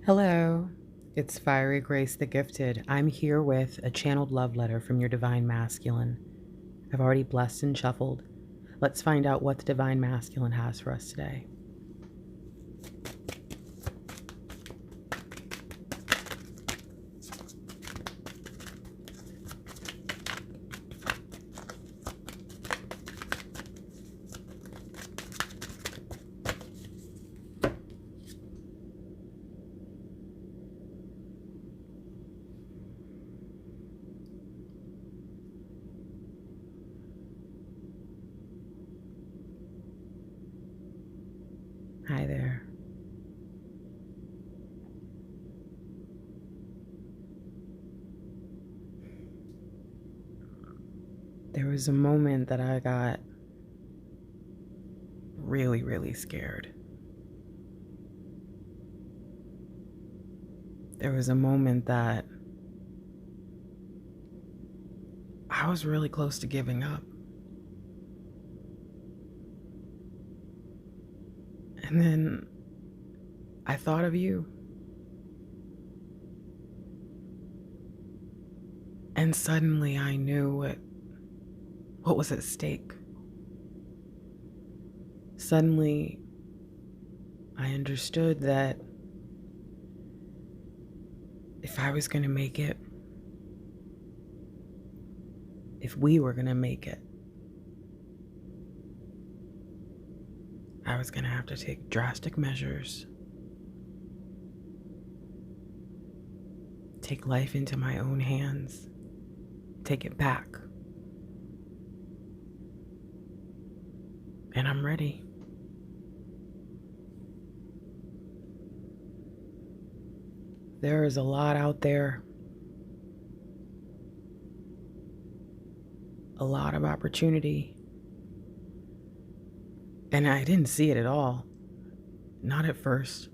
Hello, it's Fiery Grace the Gifted. I'm here with a channeled love letter from your Divine Masculine. I've already blessed and shuffled. Let's find out what the Divine Masculine has for us today. Hi there. There was a moment that I got really scared. There was a moment that I was really close to giving up. And then I thought of you. And suddenly I knew what was at stake. Suddenly I understood that if I was going to make it, if we were going to make it, I was going to have to take drastic measures, take life into my own hands, take it back. And I'm ready. There is a lot out there, a lot of opportunity. And I didn't see it at all. Not at first.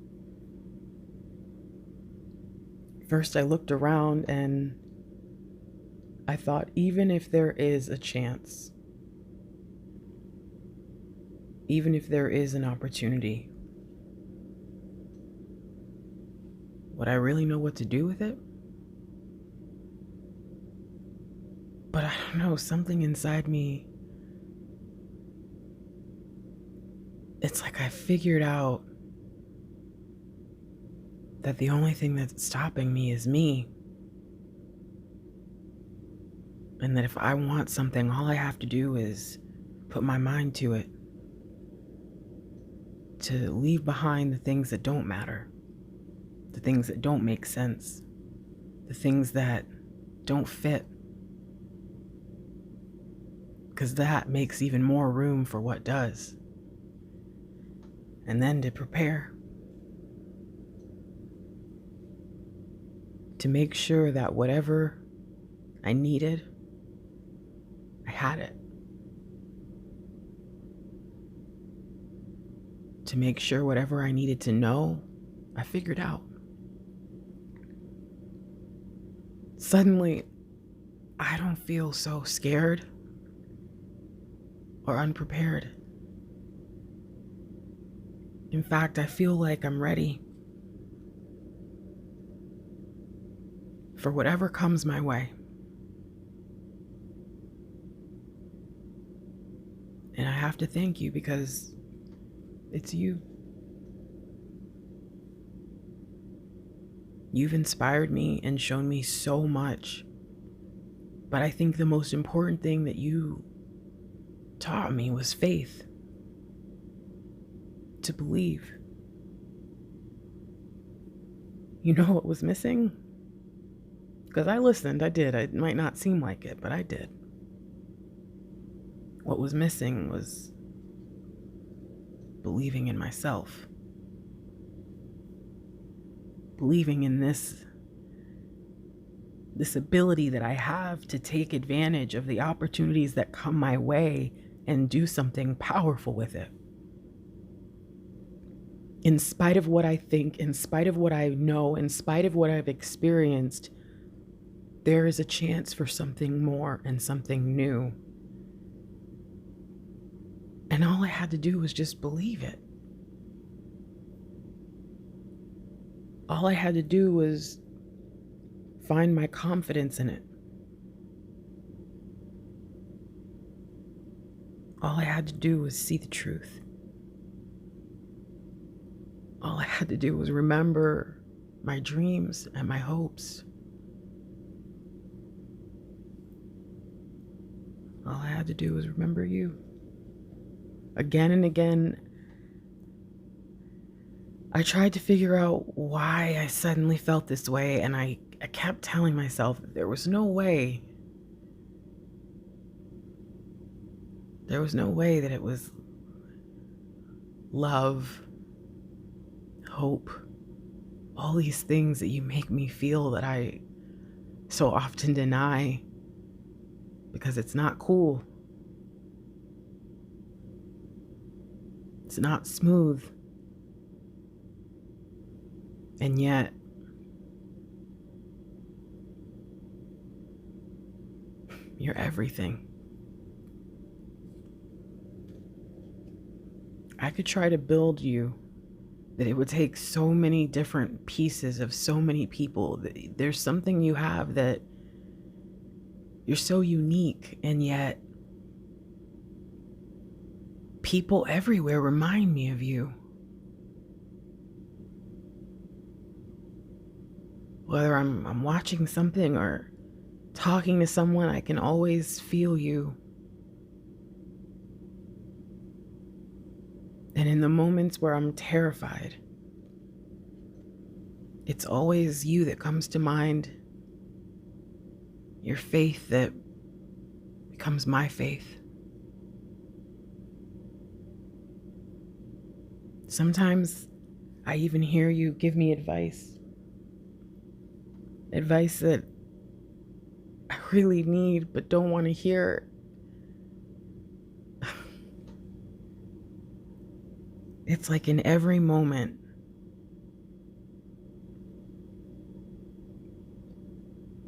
First, I looked around and I thought, even if there is a chance, even if there is an opportunity, would I really know what to do with it? But I don't know, something inside me, it's like I figured out that the only thing that's stopping me is me. And that if I want something, all I have to do is put my mind to it. To leave behind the things that don't matter. The things that don't make sense. The things that don't fit. Because that makes even more room for what does. And then to prepare. To make sure that whatever I needed, I had it. To make sure whatever I needed to know, I figured out. Suddenly, I don't feel so scared or unprepared. In fact, I feel like I'm ready for whatever comes my way. And I have to thank you because it's you. You've inspired me and shown me so much. But I think the most important thing that you taught me was faith. To believe. You know what was missing? Because I listened, I did. It might not seem like it, but I did. What was missing was believing in myself. Believing in this ability that I have to take advantage of the opportunities that come my way and do something powerful with it. In spite of what I think, in spite of what I know, in spite of what I've experienced, there is a chance for something more and something new. And all I had to do was just believe it. all I had to do was find my confidence in it. All I had to do was see the truth. All I had to do was remember my dreams and my hopes. All I had to do was remember you. Again and again, I tried to figure out why I suddenly felt this way, and I kept telling myself that there was no way. There was no way that it was love, hope, all these things that you make me feel that I so often deny because it's not cool. It's not smooth. And yet, you're everything. I could try to build you, that it would take so many different pieces of so many people. There's something you have that you're so unique, and yet people everywhere remind me of you. Whether I'm watching something or talking to someone, I can always feel you. And in the moments where I'm terrified, it's always you that comes to mind. Your faith that becomes my faith. Sometimes I even hear you give me advice. Advice that I really need but don't want to hear. It's like in every moment,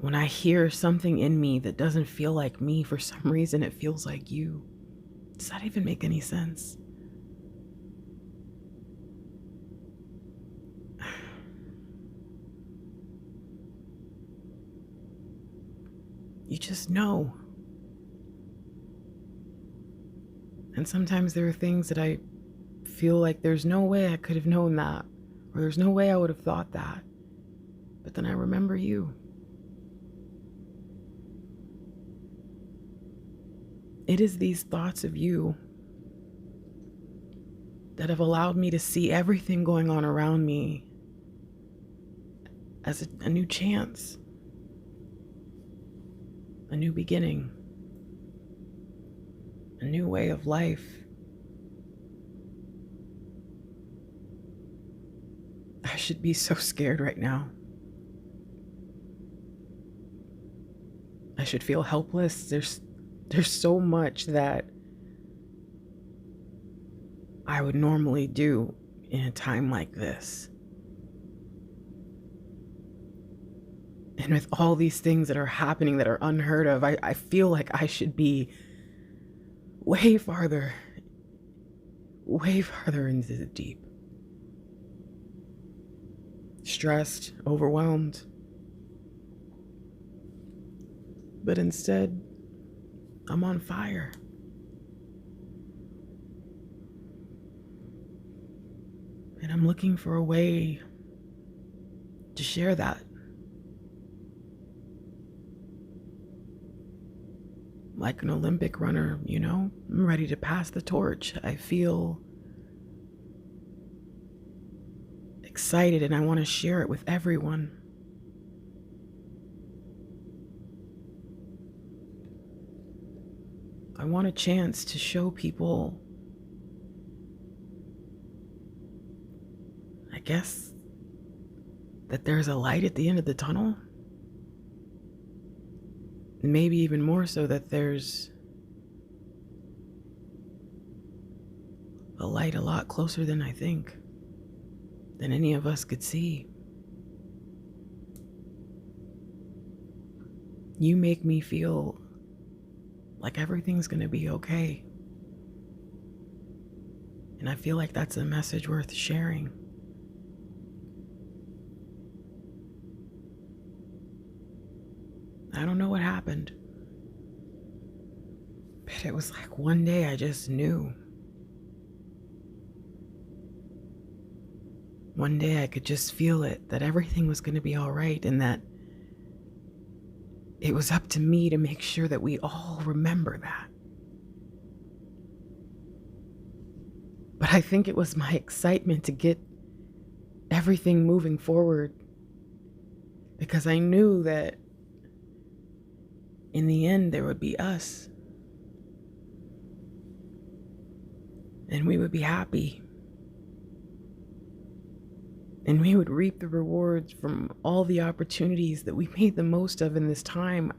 when I hear something in me that doesn't feel like me, for some reason it feels like you. Does that even make any sense? You just know. And sometimes there are things that I feel like there's no way I could have known that, or there's no way I would have thought that. But then I remember you. It is these thoughts of you that have allowed me to see everything going on around me as a new chance, a new beginning, a new way of life. I should be so scared right now. I should feel helpless. There's so much that I would normally do in a time like this. And with all these things that are happening that are unheard of, I feel like I should be way farther into the deep. Stressed, overwhelmed. But instead, I'm on fire. And I'm looking for a way to share that. Like an Olympic runner, you know? I'm ready to pass the torch. I feel excited and I want to share it with everyone. I want a chance to show people, I guess, that there's a light at the end of the tunnel. Maybe even more so that there's a light a lot closer than I think, than any of us could see. You make me feel like everything's gonna be okay. And I feel like that's a message worth sharing. I don't know what happened. But it was like one day I just knew. One day I could just feel it, that everything was going to be all right, and that it was up to me to make sure that we all remember that. But I think it was my excitement to get everything moving forward, because I knew that in the end there would be us, and we would be happy, and we would reap the rewards from all the opportunities that we made the most of in this time.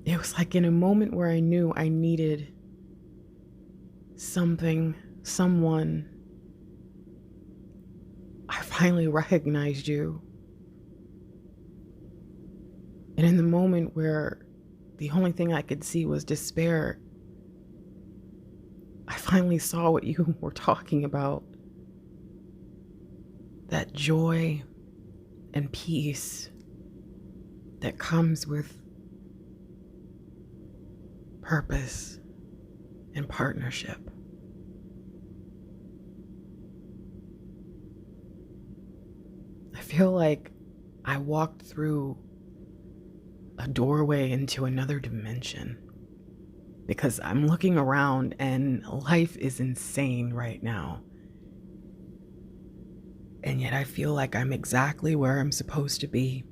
It was like in a moment where I knew I needed something, someone, I finally recognized you. And in the moment where the only thing I could see was despair, I finally saw what you were talking about. That joy and peace that comes with purpose and partnership. I feel like I walked through a doorway into another dimension, because I'm looking around and life is insane right now. And yet I feel like I'm exactly where I'm supposed to be.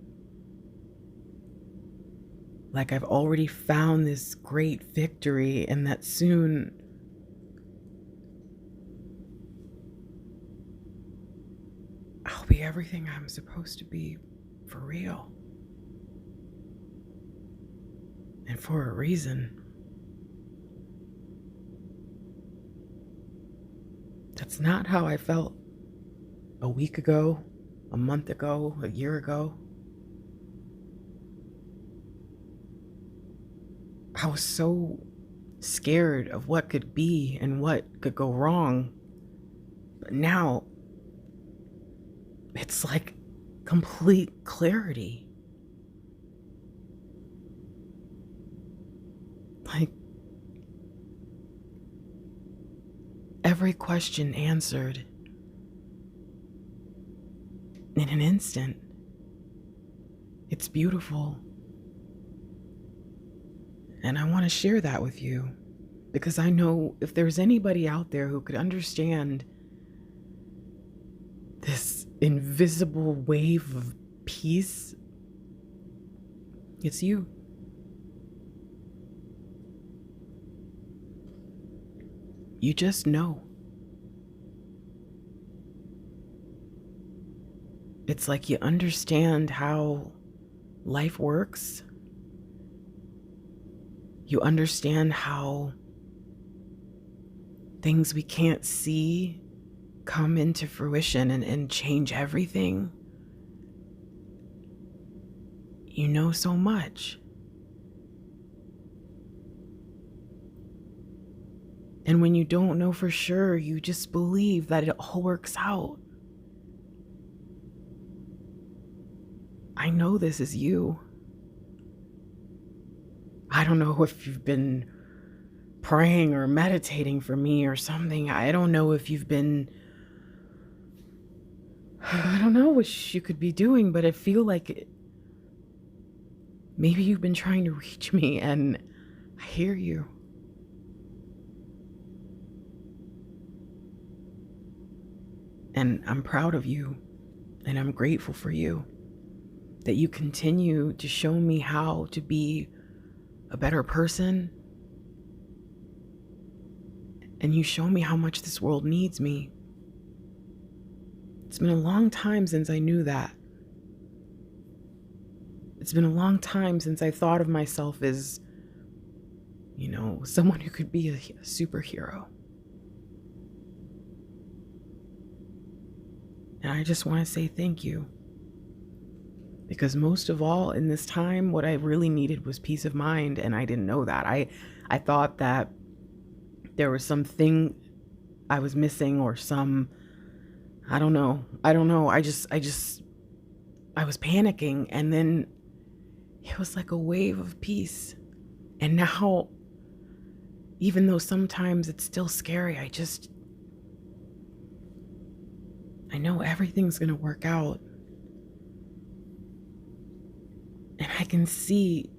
Like I've already found this great victory, and that soon I'll be everything I'm supposed to be, for real. And for a reason. That's not how I felt a week ago, a month ago, a year ago. I was so scared of what could be and what could go wrong. But now it's like complete clarity. Like every question answered in an instant. It's beautiful. And I want to share that with you, because I know if there's anybody out there who could understand this invisible wave of peace, it's you. You just know. It's like you understand how life works. You understand how things we can't see come into fruition and change everything. You know so much. And when you don't know for sure, you just believe that it all works out. I know this is you. I don't know if you've been praying or meditating for me or something. I don't know if you've been, I don't know what you could be doing, but I feel like maybe you've been trying to reach me, and I hear you. And I'm proud of you, and I'm grateful for you, that you continue to show me how to be a better person, and you show me how much this world needs me. It's been a long time since I knew that. It's been a long time since I thought of myself as, someone who could be a superhero. And I just want to say thank you. Because most of all, in this time, what I really needed was peace of mind, and I didn't know that. I thought that there was something I was missing, or some I don't know. I was panicking, and then it was like a wave of peace. And now, even though sometimes it's still scary, I know everything's going to work out. And I can see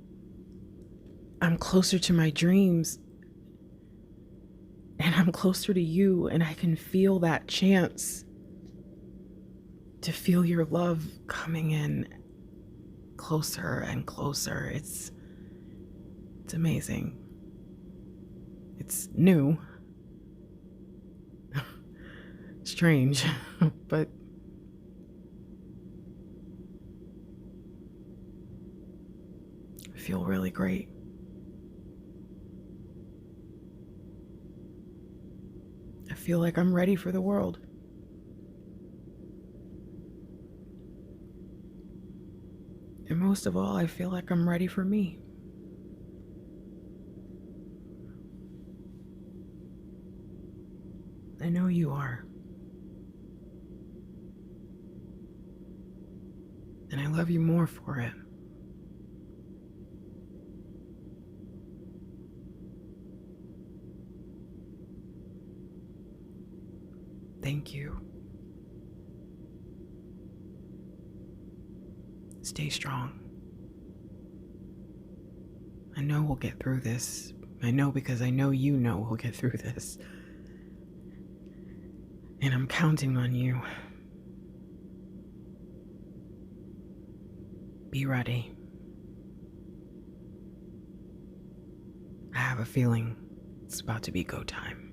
I'm closer to my dreams, and I'm closer to you, and I can feel that chance to feel your love coming in closer and closer. It's amazing. It's new. Strange, but I feel really great. I feel like I'm ready for the world. And most of all, I feel like I'm ready for me. I know you are. And I love you more for it. Thank you. Stay strong. I know we'll get through this. I know because I know you know we'll get through this. And I'm counting on you. Be ready. I have a feeling it's about to be go time.